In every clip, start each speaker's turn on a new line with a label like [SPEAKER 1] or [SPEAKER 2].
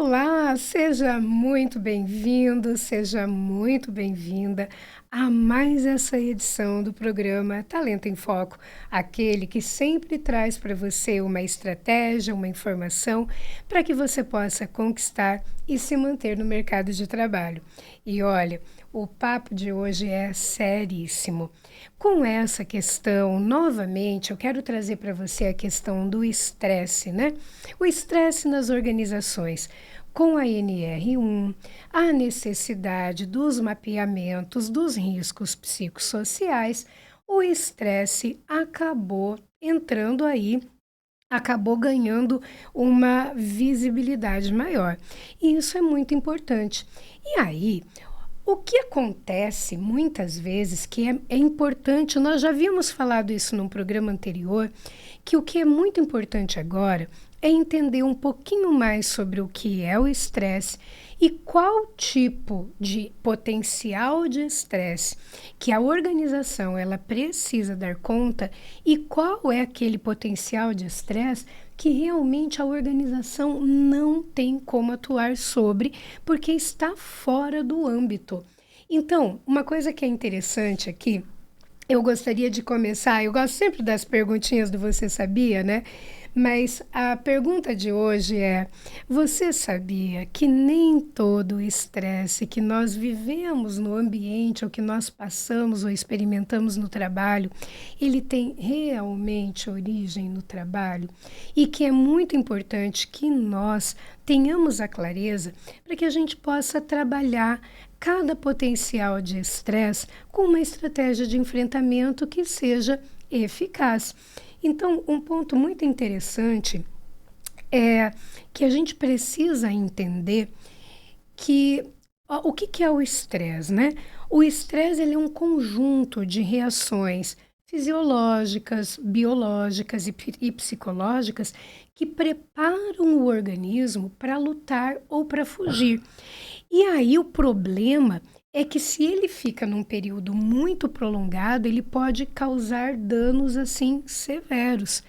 [SPEAKER 1] Olá, seja muito bem-vindo, seja muito bem-vinda a mais essa edição do programa Talento em Foco, aquele que sempre traz para você uma estratégia, uma informação para que você possa conquistar e se manter no mercado de trabalho. E olha, o papo de hoje é seríssimo. Com essa questão, novamente, eu quero trazer para você a questão do estresse, né? O estresse nas organizações. Com a NR1, a necessidade dos mapeamentos dos riscos psicossociais, o estresse acabou entrando aí, acabou ganhando uma visibilidade maior. E isso é muito importante. E aí, o que acontece muitas vezes, que é importante, nós já havíamos falado isso num programa anterior, que o que é muito importante agora é entender um pouquinho mais sobre o que é o estresse e qual tipo de potencial de estresse que a organização ela precisa dar conta e qual é aquele potencial de estresse que realmente a organização não tem como atuar sobre, porque está fora do âmbito. Então, uma coisa que é interessante aqui, eu gostaria de começar, eu gosto sempre das perguntinhas do Você Sabia, né? Mas a pergunta de hoje é: você sabia que nem todo o estresse que nós vivemos no ambiente, ou que nós passamos ou experimentamos no trabalho, ele tem realmente origem no trabalho? E que é muito importante que nós tenhamos a clareza para que a gente possa trabalhar cada potencial de estresse com uma estratégia de enfrentamento que seja eficaz. Então, um ponto muito interessante é que a gente precisa entender que o que é o estresse, né? O estresse ele é um conjunto de reações fisiológicas, biológicas e psicológicas que preparam o organismo para lutar ou para fugir. E aí o problema é que se ele fica num período muito prolongado, ele pode causar danos assim severos.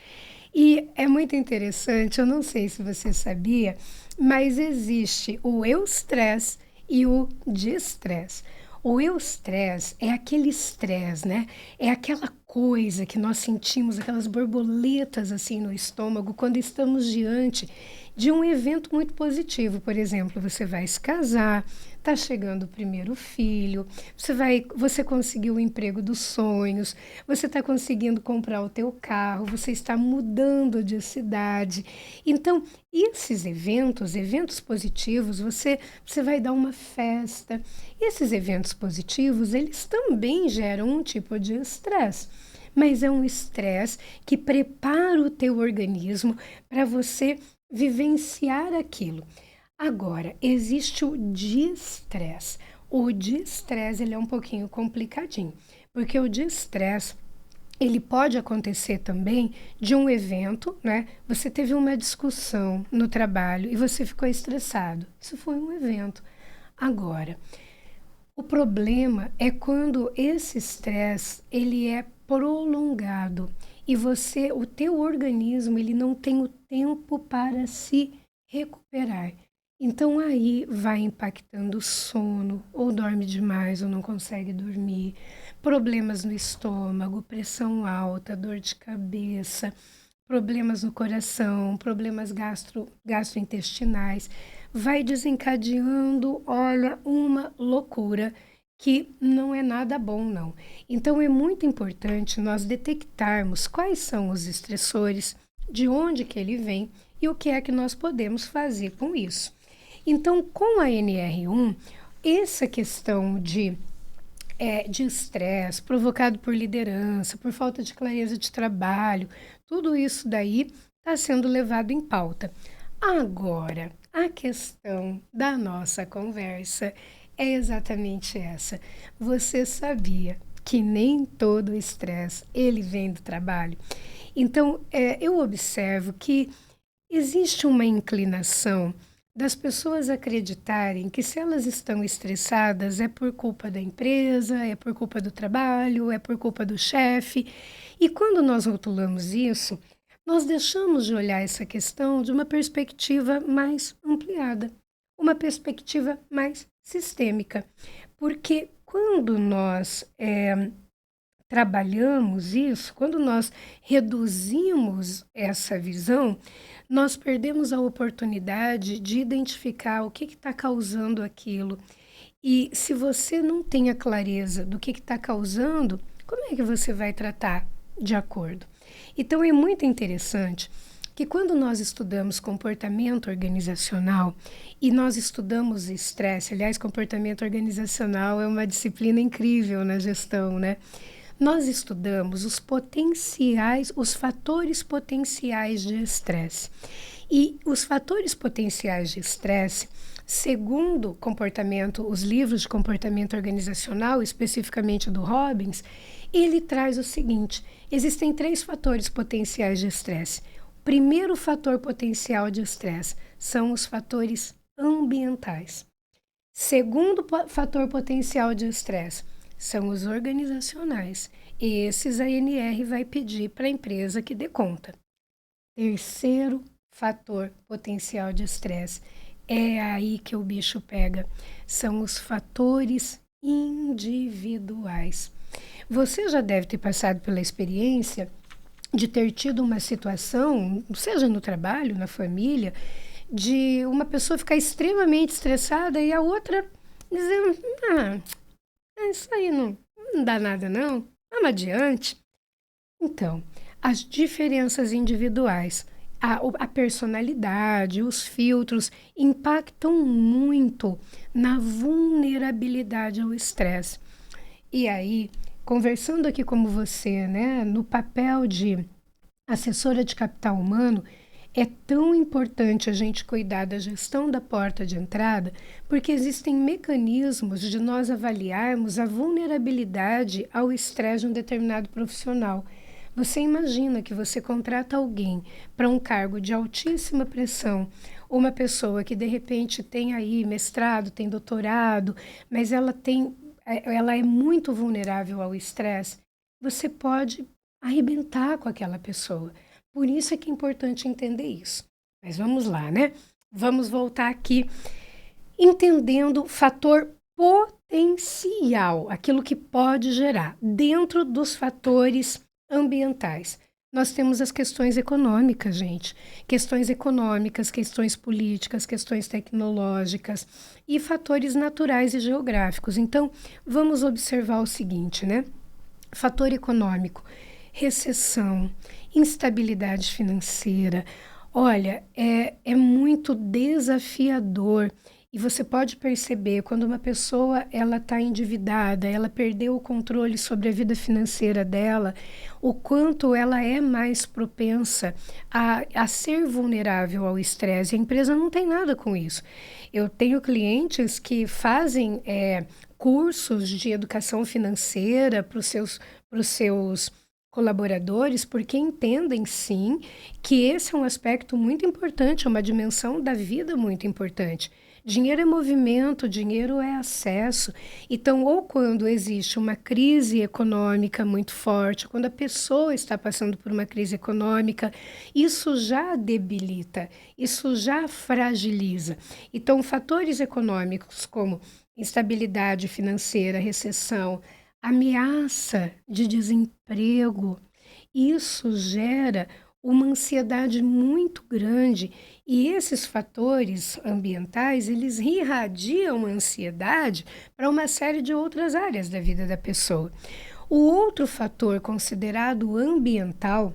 [SPEAKER 1] E é muito interessante, eu não sei se você sabia, mas existe o eustresse e o distresse. O eustresse é aquele estresse, né? É aquela coisa que nós sentimos, aquelas borboletas assim no estômago quando estamos diante de um evento muito positivo. Por exemplo, você vai se casar, está chegando o primeiro filho, você conseguiu o emprego dos sonhos, você está conseguindo comprar o teu carro, você está mudando de cidade. Então, esses eventos positivos, você vai dar uma festa. Esses eventos positivos, eles também geram um tipo de estresse, mas é um estresse que prepara o teu organismo para você vivenciar aquilo. Agora, existe o distress. O distress, ele é um pouquinho complicadinho, porque o distress, ele pode acontecer também de um evento, né? Você teve uma discussão no trabalho e você ficou estressado. Isso foi um evento. Agora, o problema é quando esse estresse, ele é prolongado e o teu organismo, ele não tem o tempo para se recuperar. Então aí vai impactando o sono, ou dorme demais ou não consegue dormir, problemas no estômago, pressão alta, dor de cabeça, problemas no coração, problemas gastrointestinais, vai desencadeando, olha, uma loucura que não é nada bom, não. Então é muito importante nós detectarmos quais são os estressores, de onde que ele vem e o que é que nós podemos fazer com isso. Então, com a NR1, essa questão de estresse provocado por liderança, por falta de clareza de trabalho, tudo isso daí está sendo levado em pauta. Agora, a questão da nossa conversa é exatamente essa. Você sabia que nem todo o estresse ele vem do trabalho? Então, eu observo que existe uma inclinação das pessoas acreditarem que se elas estão estressadas é por culpa da empresa, é por culpa do trabalho, é por culpa do chefe. E quando nós rotulamos isso, nós deixamos de olhar essa questão de uma perspectiva mais ampliada, uma perspectiva mais sistêmica. Porque quando nós trabalhamos isso, quando nós reduzimos essa visão, nós perdemos a oportunidade de identificar o que está causando aquilo. E se você não tem a clareza do que está causando, como é que você vai tratar de acordo? Então é muito interessante que quando nós estudamos comportamento organizacional e nós estudamos estresse, aliás, comportamento organizacional é uma disciplina incrível na gestão, né? Nós estudamos os fatores potenciais de estresse. E os fatores potenciais de estresse, segundo os livros de comportamento organizacional, especificamente do Robbins, ele traz o seguinte: existem 3 fatores potenciais de estresse. O primeiro fator potencial de estresse são os fatores ambientais. Segundo fator potencial de estresse são os organizacionais. Esses a ANR vai pedir para a empresa que dê conta. Terceiro fator potencial de estresse, é aí que o bicho pega, são os fatores individuais. Você já deve ter passado pela experiência de ter tido uma situação, seja no trabalho, na família, de uma pessoa ficar extremamente estressada e a outra dizendo: isso aí não dá nada não, vamos adiante. Então, as diferenças individuais, a personalidade, os filtros impactam muito na vulnerabilidade ao estresse. E aí, conversando aqui com você, né, no papel de assessora de capital humano, é tão importante a gente cuidar da gestão da porta de entrada, porque existem mecanismos de nós avaliarmos a vulnerabilidade ao estresse de um determinado profissional. Você imagina que você contrata alguém para um cargo de altíssima pressão, uma pessoa que de repente tem aí mestrado, tem doutorado, mas ela é muito vulnerável ao estresse, você pode arrebentar com aquela pessoa. Por isso é que é importante entender isso. Mas vamos lá, né? Vamos voltar aqui entendendo o fator potencial, aquilo que pode gerar. Dentro dos fatores ambientais, nós temos as questões econômicas, gente. Questões econômicas, questões políticas, questões tecnológicas e fatores naturais e geográficos. Então, vamos observar o seguinte, né? Fator econômico, recessão, instabilidade financeira. Olha, é muito desafiador. E você pode perceber quando uma pessoa ela está endividada, ela perdeu o controle sobre a vida financeira dela, o quanto ela é mais propensa a ser vulnerável ao estresse. A empresa não tem nada com isso. Eu tenho clientes que fazem cursos de educação financeira para os seus colaboradores, porque entendem sim que esse é um aspecto muito importante, é uma dimensão da vida muito importante. Dinheiro é movimento, dinheiro é acesso. Então, ou quando existe uma crise econômica muito forte, quando a pessoa está passando por uma crise econômica, isso já debilita, isso já fragiliza. Então, fatores econômicos como instabilidade financeira, recessão, ameaça de desemprego, isso gera uma ansiedade muito grande e esses fatores ambientais, eles irradiam a ansiedade para uma série de outras áreas da vida da pessoa. O outro fator considerado ambiental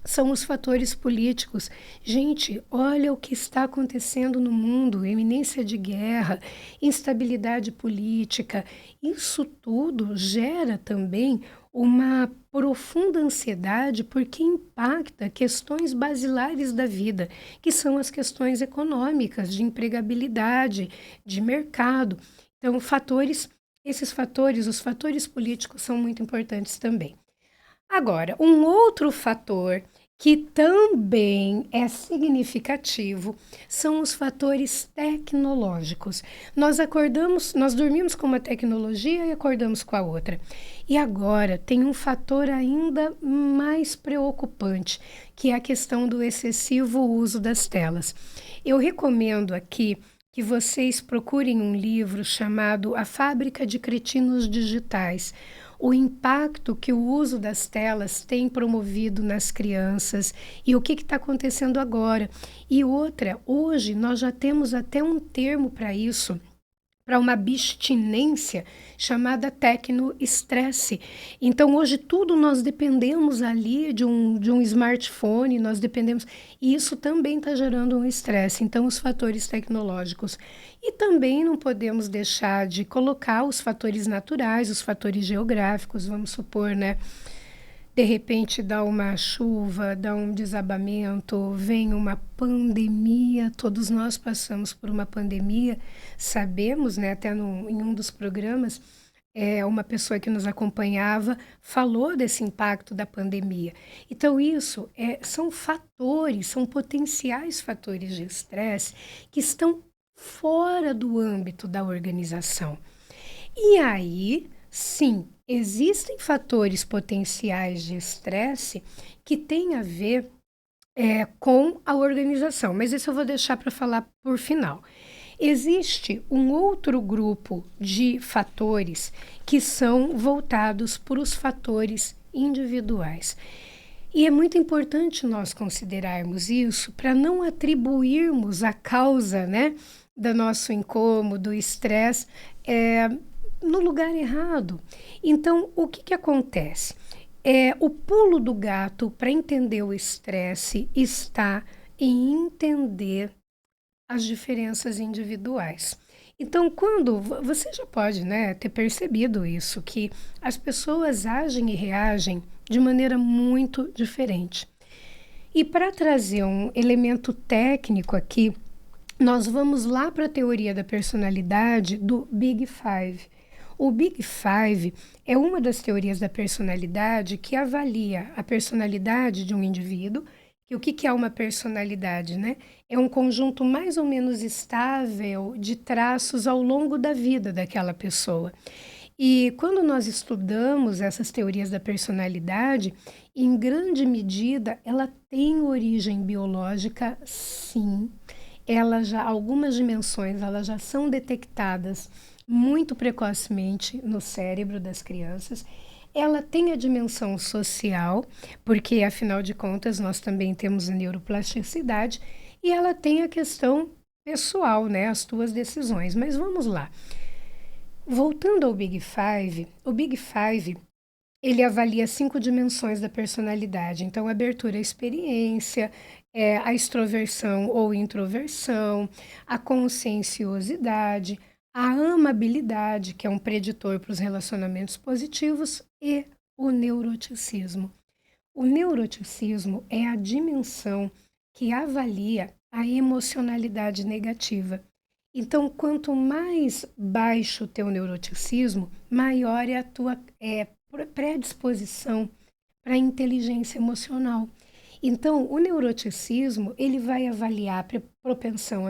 [SPEAKER 1] são os fatores políticos. Gente, olha o que está acontecendo no mundo, iminência de guerra, instabilidade política. Isso tudo gera também uma profunda ansiedade porque impacta questões basilares da vida, que são as questões econômicas, de empregabilidade, de mercado. Então, esses fatores, os fatores políticos são muito importantes também. Agora, um outro fator que também é significativo, são os fatores tecnológicos. Nós dormimos com uma tecnologia e acordamos com a outra. E agora tem um fator ainda mais preocupante, que é a questão do excessivo uso das telas. Eu recomendo aqui que vocês procurem um livro chamado A Fábrica de Cretinos Digitais. O impacto que o uso das telas tem promovido nas crianças e o que está acontecendo agora. E outra, hoje nós já temos até um termo para isso, para uma abstinência chamada tecnoestresse. Então, hoje tudo nós dependemos ali de um smartphone, nós dependemos, e isso também está gerando um estresse. Então, os fatores tecnológicos. E também não podemos deixar de colocar os fatores naturais, os fatores geográficos, vamos supor, né? De repente dá uma chuva, dá um desabamento, vem uma pandemia, todos nós passamos por uma pandemia, sabemos, né, até em um dos programas, uma pessoa que nos acompanhava falou desse impacto da pandemia. Então, isso são fatores, são potenciais fatores de estresse que estão fora do âmbito da organização. E aí, sim, existem fatores potenciais de estresse que têm a ver com a organização, mas isso eu vou deixar para falar por final. Existe um outro grupo de fatores que são voltados para os fatores individuais. E é muito importante nós considerarmos isso para não atribuirmos a causa, né, do nosso incômodo, estresse, no lugar errado. Então, o que acontece? O pulo do gato para entender o estresse está em entender as diferenças individuais. Então, quando você já pode, né, ter percebido isso, que as pessoas agem e reagem de maneira muito diferente. E para trazer um elemento técnico aqui, nós vamos lá para a teoria da personalidade do Big Five. O Big Five é uma das teorias da personalidade que avalia a personalidade de um indivíduo. E o que é uma personalidade, né? É um conjunto mais ou menos estável de traços ao longo da vida daquela pessoa. E quando nós estudamos essas teorias da personalidade, em grande medida, ela tem origem biológica, sim. Algumas dimensões, elas já são detectadas muito precocemente no cérebro das crianças. Ela tem a dimensão social, porque afinal de contas nós também temos a neuroplasticidade, e ela tem a questão pessoal, né, as tuas decisões. Mas vamos lá. Voltando ao Big Five, o Big Five, ele avalia 5 dimensões da personalidade. Então, abertura à experiência, a extroversão ou introversão, a conscienciosidade, a amabilidade, que é um preditor para os relacionamentos positivos, e o neuroticismo. O neuroticismo é a dimensão que avalia a emocionalidade negativa. Então, quanto mais baixo o teu neuroticismo, maior é a tua predisposição para a inteligência emocional. Então, o neuroticismo, ele vai avaliar a propensão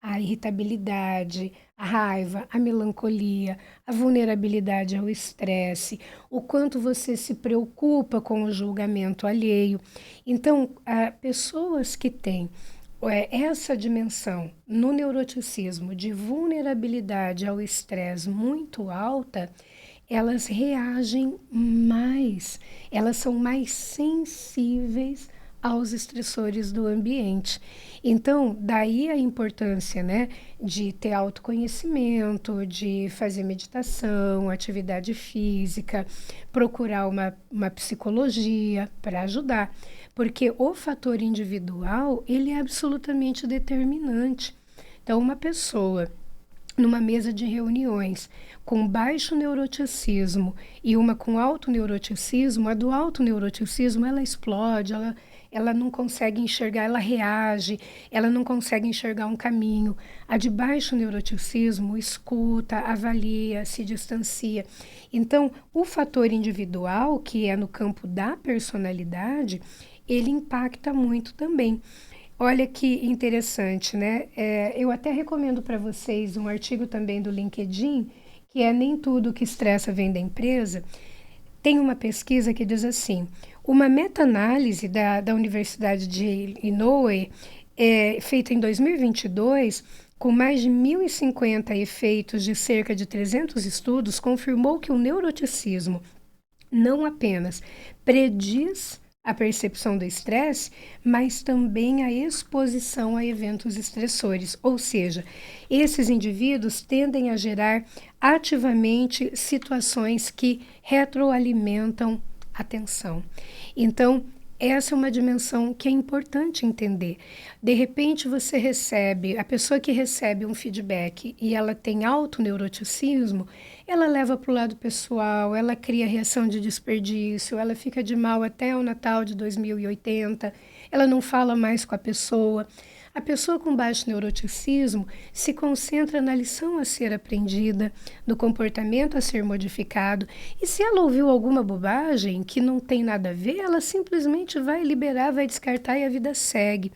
[SPEAKER 1] a irritabilidade, a raiva, a melancolia, a vulnerabilidade ao estresse, o quanto você se preocupa com o julgamento alheio. Então, pessoas que têm essa dimensão no neuroticismo de vulnerabilidade ao estresse muito alta, elas reagem mais, elas são mais sensíveis aos estressores do ambiente. Então, daí a importância, né, de ter autoconhecimento, de fazer meditação, atividade física, procurar uma psicologia para ajudar, porque o fator individual, ele é absolutamente determinante. Então, uma pessoa numa mesa de reuniões com baixo neuroticismo e uma com alto neuroticismo, a do alto neuroticismo, ela explode, ela não consegue enxergar, ela reage, ela não consegue enxergar um caminho. A de baixo neuroticismo escuta, avalia, se distancia. Então, o fator individual, que é no campo da personalidade, ele impacta muito também. Olha que interessante, né? Eu até recomendo para vocês um artigo também do LinkedIn, que é Nem Tudo que Estressa Vem da Empresa. Tem uma pesquisa que diz assim, uma meta-análise da Universidade de Illinois, feita em 2022, com mais de 1.050 efeitos de cerca de 300 estudos, confirmou que o neuroticismo não apenas prediz a percepção do estresse, mas também a exposição a eventos estressores, ou seja, esses indivíduos tendem a gerar ativamente situações que retroalimentam a tensão. Então, essa é uma dimensão que é importante entender. De repente você recebe, a pessoa que recebe um feedback e ela tem alto neuroticismo, ela leva para o lado pessoal, ela cria reação de desperdício, ela fica de mal até o Natal de 2080, ela não fala mais com a pessoa. A pessoa com baixo neuroticismo se concentra na lição a ser aprendida, no comportamento a ser modificado, e se ela ouviu alguma bobagem que não tem nada a ver, ela simplesmente vai liberar, vai descartar e a vida segue.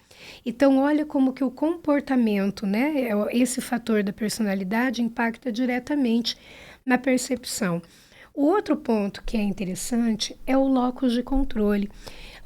[SPEAKER 1] Então, olha como que o comportamento, né, esse fator da personalidade impacta diretamente na percepção. O outro ponto que é interessante é o locus de controle.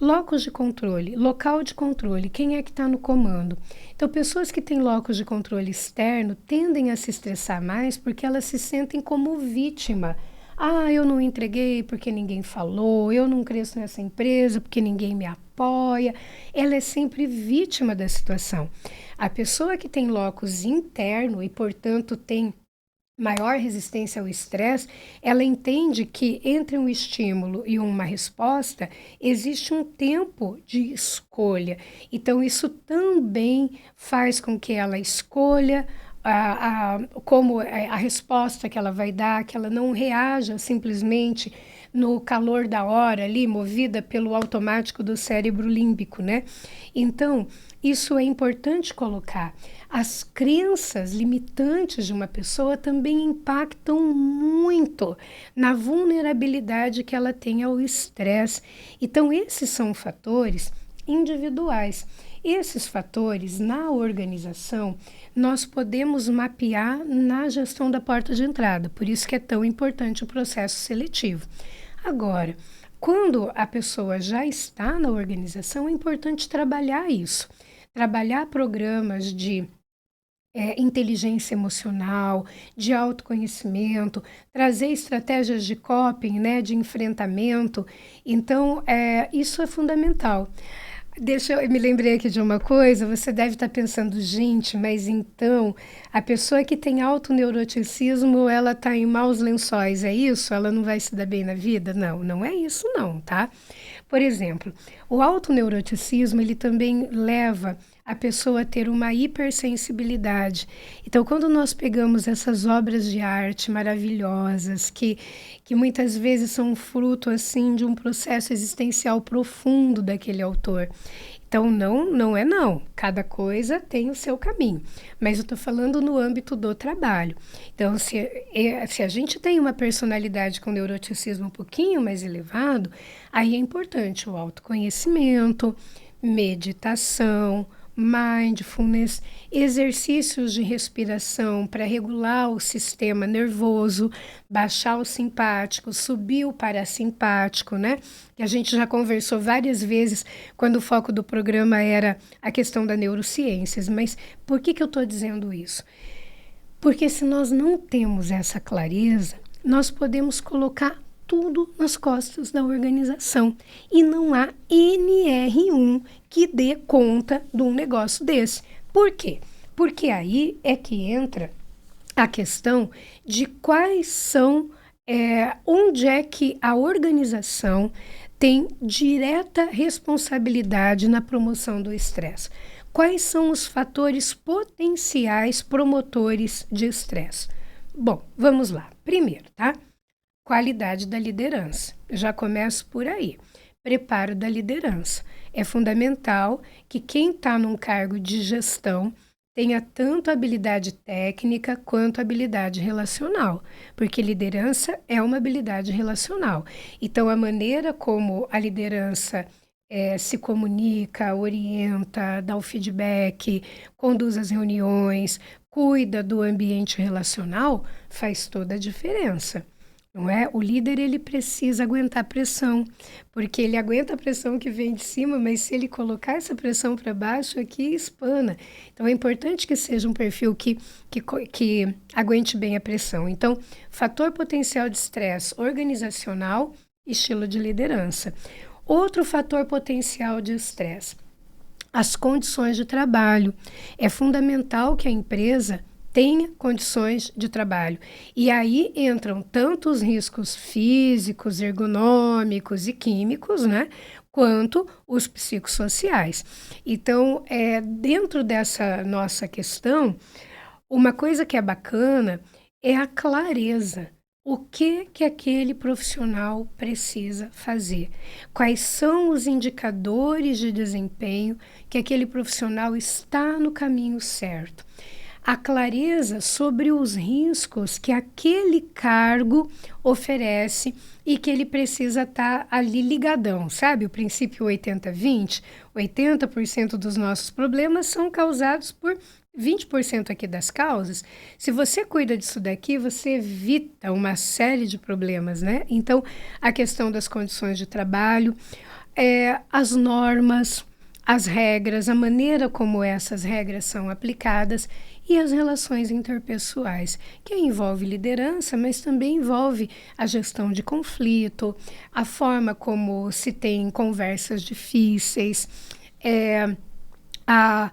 [SPEAKER 1] Locus de controle, local de controle, quem é que está no comando? Então, pessoas que têm locus de controle externo tendem a se estressar mais porque elas se sentem como vítima. Ah, eu não entreguei porque ninguém falou, eu não cresço nessa empresa porque ninguém me apoia. Ela é sempre vítima da situação. A pessoa que tem locus interno e, portanto, tem maior resistência ao estresse, ela entende que entre um estímulo e uma resposta existe um tempo de escolha. Então, isso também faz com que ela escolha como a resposta que ela vai dar, que ela não reaja simplesmente no calor da hora ali, movida pelo automático do cérebro límbico, né? Então, isso é importante colocar. As crenças limitantes de uma pessoa também impactam muito na vulnerabilidade que ela tem ao estresse. Então, esses são fatores individuais. Esses fatores, na organização, nós podemos mapear na gestão da porta de entrada, por isso que é tão importante o processo seletivo. Agora, quando a pessoa já está na organização, é importante trabalhar isso. Trabalhar programas de inteligência emocional, de autoconhecimento, trazer estratégias de coping, né, de enfrentamento. Então, isso é fundamental. Eu me lembrei aqui de uma coisa, você deve estar pensando, gente, mas então a pessoa que tem alto neuroticismo, ela está em maus lençóis, é isso? Ela não vai se dar bem na vida? Não, não é isso não, tá? Por exemplo, o alto neuroticismo, ele também leva a pessoa a ter uma hipersensibilidade. Então, quando nós pegamos essas obras de arte maravilhosas, que muitas vezes são fruto, assim, de um processo existencial profundo daquele autor. Então, não é não. Cada coisa tem o seu caminho. Mas eu estou falando no âmbito do trabalho. Então, se a gente tem uma personalidade com neuroticismo um pouquinho mais elevado, aí é importante o autoconhecimento, meditação, mindfulness, exercícios de respiração para regular o sistema nervoso, baixar o simpático, subir o parasimpático, né? Que a gente já conversou várias vezes quando o foco do programa era a questão da neurociências. Mas por que eu estou dizendo isso? Porque se nós não temos essa clareza, nós podemos colocar tudo nas costas da organização. E não há NR1 que dê conta de um negócio desse. Por quê? Porque aí é que entra a questão de quais são, onde é que a organização tem direta responsabilidade na promoção do estresse. Quais são os fatores potenciais promotores de estresse? Bom, vamos lá. Primeiro, tá? Qualidade da liderança. Já começo por aí. Preparo da liderança. É fundamental que quem está num cargo de gestão tenha tanto habilidade técnica quanto habilidade relacional, porque liderança é uma habilidade relacional. Então, a maneira como a liderança se comunica, orienta, dá o feedback, conduz as reuniões, cuida do ambiente relacional, faz toda a diferença. Não é? O líder ele precisa aguentar pressão, porque ele aguenta a pressão que vem de cima, mas se ele colocar essa pressão para baixo, aqui espana. Então é importante que seja um perfil que aguente bem a pressão. Então, fator potencial de estresse organizacional, estilo de liderança. Outro fator potencial de estresse, as condições de trabalho. É fundamental que a empresa tenha condições de trabalho. E aí entram tanto os riscos físicos, ergonômicos e químicos, né? Quanto os psicossociais. Então, dentro dessa nossa questão, uma coisa que é bacana é a clareza. O que aquele profissional precisa fazer? Quais são os indicadores de desempenho que aquele profissional está no caminho certo? A clareza sobre os riscos que aquele cargo oferece e que ele precisa estar ali ligadão, sabe? O princípio 80-20, 80% dos nossos problemas são causados por 20% aqui das causas. Se você cuida disso daqui, você evita uma série de problemas, né? Então, a questão das condições de trabalho, as normas, as regras, a maneira como essas regras são aplicadas e as relações interpessoais, que envolve liderança, mas também envolve a gestão de conflito, a forma como se tem conversas difíceis, a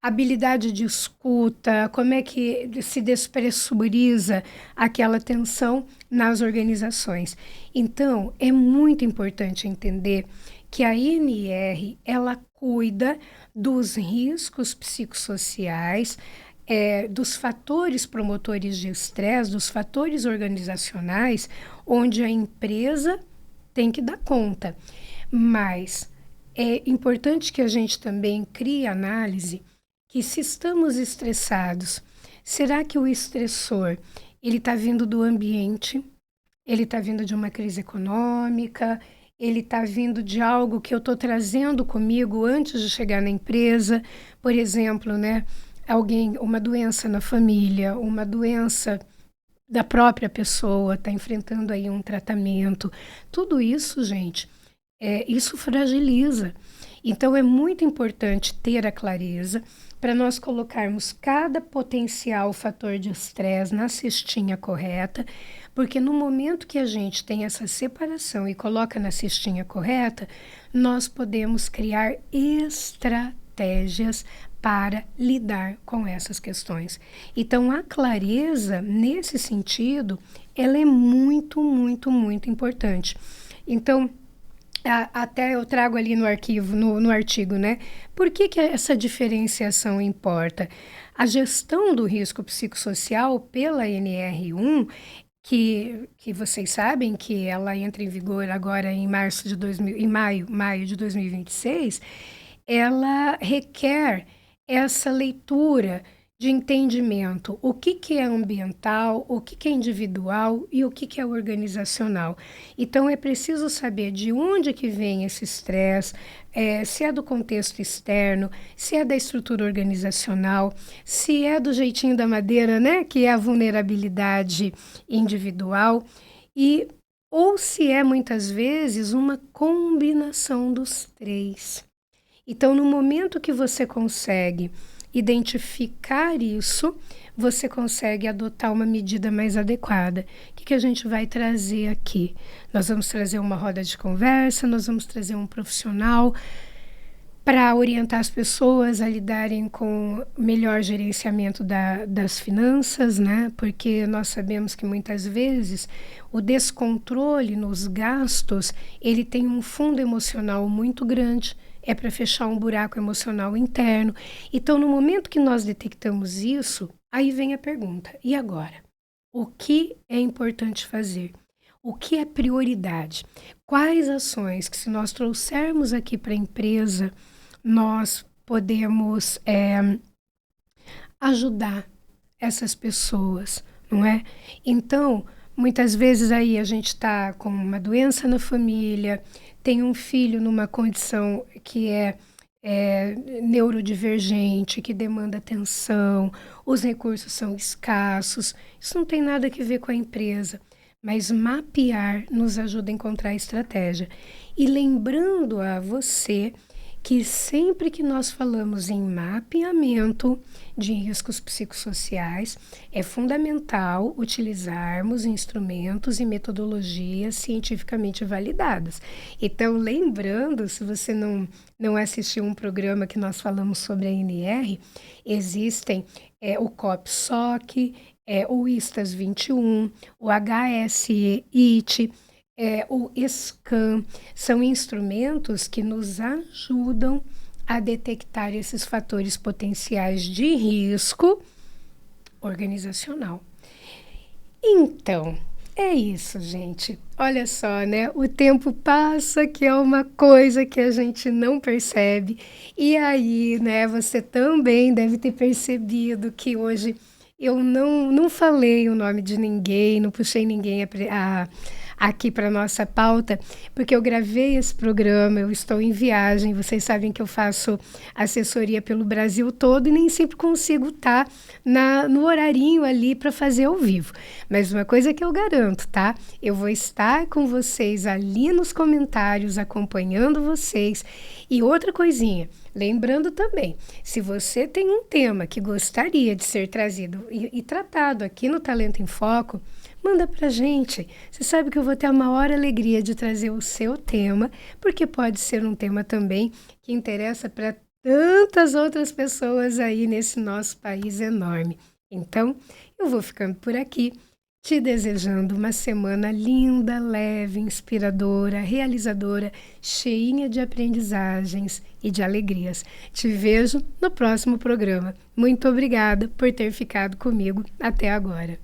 [SPEAKER 1] habilidade de escuta, como é que se despressuriza aquela tensão nas organizações. Então, é muito importante entender que a INR, ela cuida dos riscos psicossociais, dos fatores promotores de estresse, dos fatores organizacionais, onde a empresa tem que dar conta. Mas é importante que a gente também crie análise que se estamos estressados, será que o estressor ele está vindo do ambiente? Ele está vindo de uma crise econômica? Ele está vindo de algo que eu estou trazendo comigo antes de chegar na empresa? Por exemplo, né? Uma doença na família, uma doença da própria pessoa, está enfrentando aí um tratamento. Tudo isso, gente, isso fragiliza. Então, é muito importante ter a clareza para nós colocarmos cada potencial fator de estresse na cestinha correta, porque no momento que a gente tem essa separação e coloca na cestinha correta, nós podemos criar estratégias para lidar com essas questões. Então, a clareza, nesse sentido, ela é muito, muito, muito importante. Então, até eu trago ali no arquivo, no artigo, né? Por que essa diferenciação importa? A gestão do risco psicossocial pela NR1, que vocês sabem que ela entra em vigor agora em maio de 2026, ela requer essa leitura de entendimento, o que é ambiental, o que é individual e o que é organizacional. Então, é preciso saber de onde que vem esse estresse, se é do contexto externo, se é da estrutura organizacional, se é do jeitinho da madeira, né, que é a vulnerabilidade individual, ou se é, muitas vezes, uma combinação dos três. Então, no momento que você consegue identificar isso, você consegue adotar uma medida mais adequada. O que a gente vai trazer aqui? Nós vamos trazer uma roda de conversa, nós vamos trazer um profissional para orientar as pessoas a lidarem com melhor gerenciamento das finanças, né? Porque nós sabemos que muitas vezes o descontrole nos gastos, ele tem um fundo emocional muito grande, é para fechar um buraco emocional interno. Então, no momento que nós detectamos isso, aí vem a pergunta, e agora? O que é importante fazer? O que é prioridade? Quais ações que, se nós trouxermos aqui para a empresa, nós podemos ajudar essas pessoas, não é? Então, Muitas vezes aí a gente está com uma doença na família, tem um filho numa condição que é neurodivergente, que demanda atenção, os recursos são escassos. Isso não tem nada a ver com a empresa, mas mapear nos ajuda a encontrar estratégia. E lembrando a você que sempre que nós falamos em mapeamento de riscos psicossociais, é fundamental utilizarmos instrumentos e metodologias cientificamente validadas. Então, lembrando, se você não assistiu um programa que nós falamos sobre a NR, existem o COP-SOC, o ISTAS 21, o HSE-IT, o SCAM, são instrumentos que nos ajudam a detectar esses fatores potenciais de risco organizacional. Então, é isso, gente. Olha só, né? O tempo passa, que é uma coisa que a gente não percebe. E aí, né, você também deve ter percebido que hoje eu não falei o nome de ninguém, não puxei ninguém aqui para nossa pauta, porque eu gravei esse programa, eu estou em viagem, vocês sabem que eu faço assessoria pelo Brasil todo e nem sempre consigo estar no horarinho ali para fazer ao vivo. Mas uma coisa que eu garanto, tá? Eu vou estar com vocês ali nos comentários, acompanhando vocês. E outra coisinha, lembrando também, se você tem um tema que gostaria de ser trazido e tratado aqui no Talento em Foco, manda pra gente. Você sabe que eu vou ter a maior alegria de trazer o seu tema, porque pode ser um tema também que interessa para tantas outras pessoas aí nesse nosso país enorme. Então, eu vou ficando por aqui, te desejando uma semana linda, leve, inspiradora, realizadora, cheinha de aprendizagens e de alegrias. Te vejo no próximo programa. Muito obrigada por ter ficado comigo até agora.